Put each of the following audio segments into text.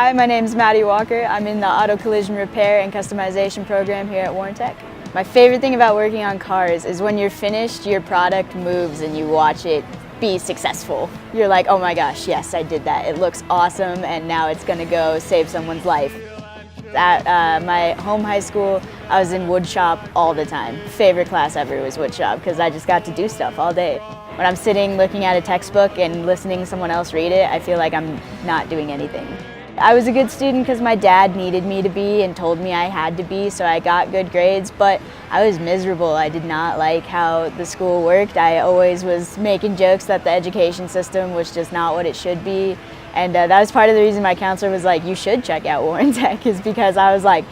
Hi, my name is Madi Walker. I'm in the Auto Collision Repair and Customization program here at Warrantech. My favorite thing about working on cars is when you're finished, your product moves and you watch it be successful. You're like, oh my gosh, yes, I did that. It looks awesome and now it's gonna go save someone's life. At my home high school, I was in wood shop all the time. Favorite class ever was wood shop because I just got to do stuff all day. When I'm sitting looking at a textbook and listening to someone else read it, I feel like I'm not doing anything. I was a good student because my dad needed me to be and told me I had to be, so I got good grades, but I was miserable. I did not like how the school worked. I always was making jokes that the education system was just not what it should be. And that was part of the reason my counselor was like, you should check out Warrantech, is because I was like,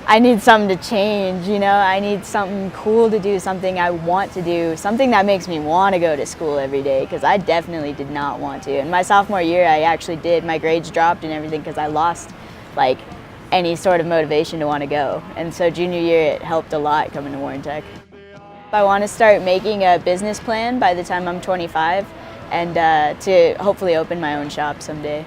I need something to change, you know? I need something cool to do, something I want to do, something that makes me want to go to school every day, because I definitely did not want to. In my sophomore year, I actually did. My grades dropped and everything because I lost like any sort of motivation to want to go. And so junior year, it helped a lot coming to Warrantech. I want to start making a business plan by the time I'm 25 and to hopefully open my own shop someday.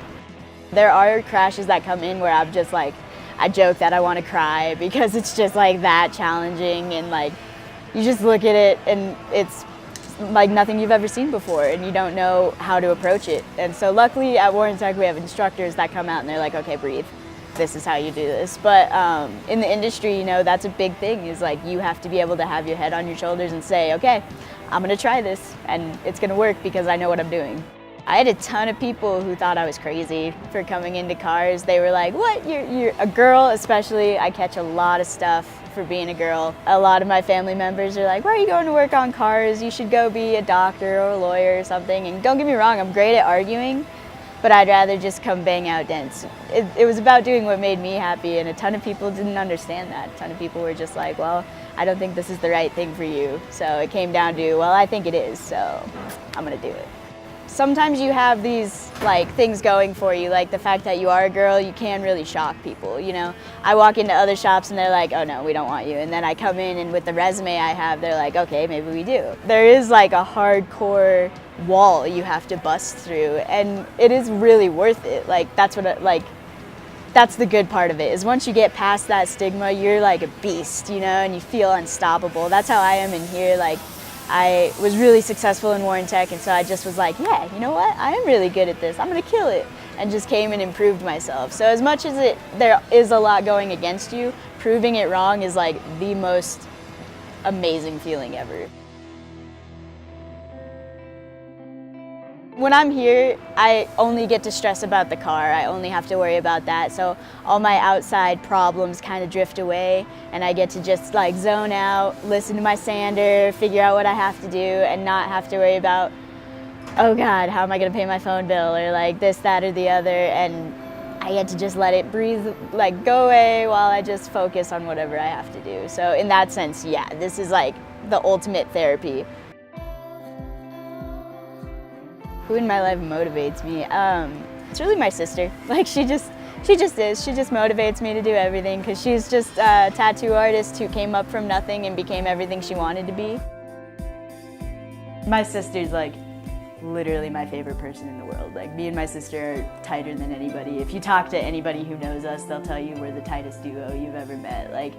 There are crashes that come in where I'm just like, I joke that I want to cry because it's just like that challenging, and like you just look at it and it's like nothing you've ever seen before and you don't know how to approach it. And so luckily at Warrantech we have instructors that come out and they're like, okay, breathe, this is how you do this. But in the industry, you know, that's a big thing, is like you have to be able to have your head on your shoulders and say, okay, I'm gonna try this and it's gonna work because I know what I'm doing. I had a ton of people who thought I was crazy for coming into cars. They were like, what, you're a girl? Especially, I catch a lot of stuff for being a girl. A lot of my family members are like, why are you going to work on cars? You should go be a doctor or a lawyer or something. And don't get me wrong, I'm great at arguing, but I'd rather just come bang out dents. It was about doing what made me happy, and a ton of people didn't understand that. A ton of people were just like, well, I don't think this is the right thing for you. So it came down to, well, I think it is, so I'm gonna do it. Sometimes you have these like things going for you, like the fact that you are a girl, you can really shock people, you know? I walk into other shops and they're like, oh no, we don't want you. And then I come in and with the resume I have, they're like, okay, maybe we do. There is like a hardcore wall you have to bust through, and it is really worth it. Like that's the good part of it, is once you get past that stigma, you're like a beast, you know, and you feel unstoppable. That's how I am in here. Like, I was really successful in Warrantech, and so I just was like, yeah, you know what? I am really good at this. I'm gonna kill it. And just came and improved myself. So as much as there is a lot going against you, proving it wrong is like the most amazing feeling ever. When I'm here, I only get to stress about the car. I only have to worry about that. So all my outside problems kind of drift away, and I get to just like zone out, listen to my sander, figure out what I have to do, and not have to worry about, oh God, how am I gonna pay my phone bill, or like this, that, or the other. And I get to just let it breathe, like go away while I just focus on whatever I have to do. So in that sense, yeah, this is like the ultimate therapy. Who in my life motivates me? It's really my sister. Like she just is. She just motivates me to do everything, because she's just a tattoo artist who came up from nothing and became everything she wanted to be. My sister's like literally my favorite person in the world. Like me and my sister are tighter than anybody. If you talk to anybody who knows us, they'll tell you we're the tightest duo you've ever met. Like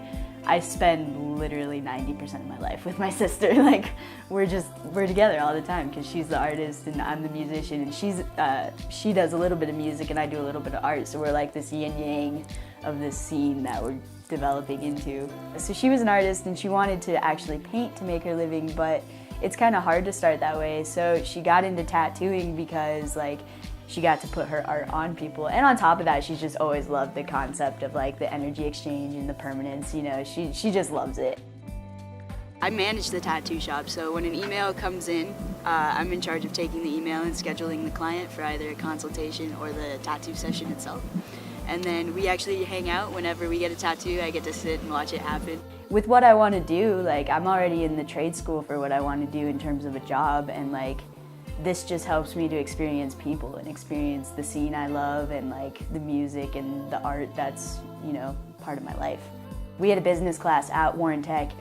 I spend literally 90% of my life with my sister. Like we're together all the time, because she's the artist and I'm the musician, and she does a little bit of music and I do a little bit of art. So we're like this yin yang of this scene that we're developing into. So she was an artist and she wanted to actually paint to make her living, but it's kind of hard to start that way. So she got into tattooing because like she got to put her art on people. And on top of that, she's just always loved the concept of like the energy exchange and the permanence, you know, she just loves it. I manage the tattoo shop, so when an email comes in, I'm in charge of taking the email and scheduling the client for either a consultation or the tattoo session itself. And then we actually hang out whenever we get a tattoo. I get to sit and watch it happen. With what I want to do, like I'm already in the trade school for what I want to do in terms of a job, and like this just helps me to experience people and experience the scene I love and like the music and the art that's, you know, part of my life. We had a business class at Warrantech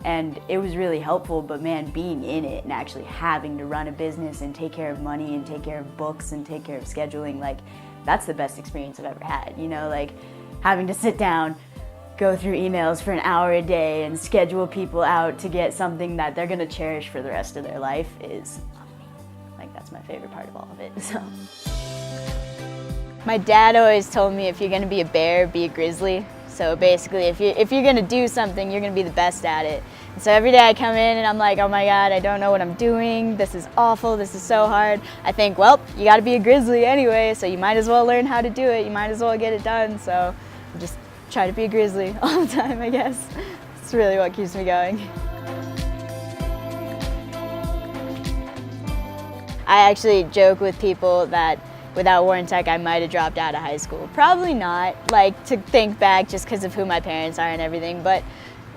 and it was really helpful, but man, being in it and actually having to run a business and take care of money and take care of books and take care of scheduling, like that's the best experience I've ever had, you know, like having to sit down, go through emails for an hour a day and schedule people out to get something that they're gonna cherish for the rest of their life is amazing. Like, that's my favorite part of all of it, so. My dad always told me if you're gonna be a bear, be a grizzly. So basically, if you're gonna do something, you're gonna be the best at it. And so every day I come in and I'm like, oh my God, I don't know what I'm doing. This is awful, this is so hard. I think, well, you gotta be a grizzly anyway, so you might as well learn how to do it. You might as well get it done. So I just try to be a grizzly all the time, I guess. It's really what keeps me going. I actually joke with people that without Warrantech, I might have dropped out of high school. Probably not, like, to think back just because of who my parents are and everything, but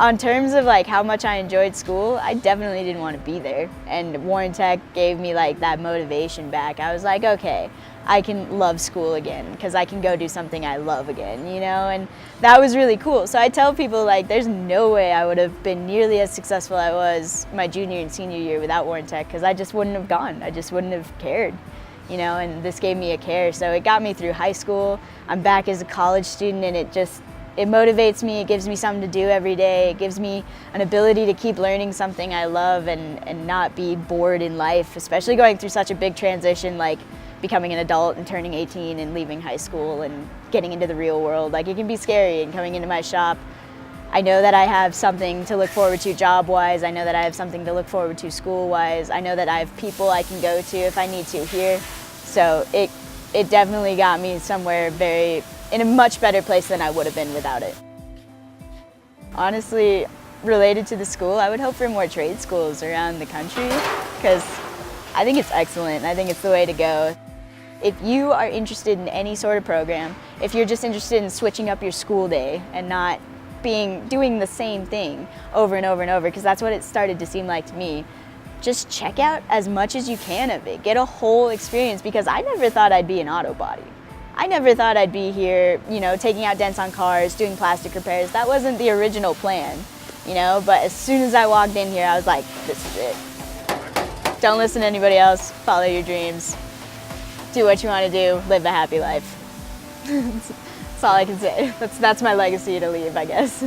on terms of like how much I enjoyed school, I definitely didn't want to be there. And Warrantech gave me like that motivation back. I was like, okay, I can love school again because I can go do something I love again, you know? And that was really cool. So I tell people, like, there's no way I would have been nearly as successful as I was my junior and senior year without Warrantech, because I just wouldn't have gone. I just wouldn't have cared. You know, and this gave me a care. So it got me through high school. I'm back as a college student, and it motivates me. It gives me something to do every day. It gives me an ability to keep learning something I love and not be bored in life, especially going through such a big transition like becoming an adult and turning 18 and leaving high school and getting into the real world. Like, it can be scary, and coming into my shop, I know that I have something to look forward to job-wise. I know that I have something to look forward to school-wise. I know that I have people I can go to if I need to here. So it definitely got me somewhere in a much better place than I would have been without it. Honestly, related to the school, I would hope for more trade schools around the country, because I think it's excellent. I think it's the way to go. If you are interested in any sort of program, if you're just interested in switching up your school day and not doing the same thing over and over and over, because that's what it started to seem like to me, just check out as much as you can of it. Get a whole experience, because I never thought I'd be an auto body. I never thought I'd be here, you know, taking out dents on cars, doing plastic repairs. That wasn't the original plan, you know, but as soon as I walked in here, I was like, this is it. Don't listen to anybody else, follow your dreams, do what you want to do, live a happy life. That's all I can say. That's my legacy to leave, I guess.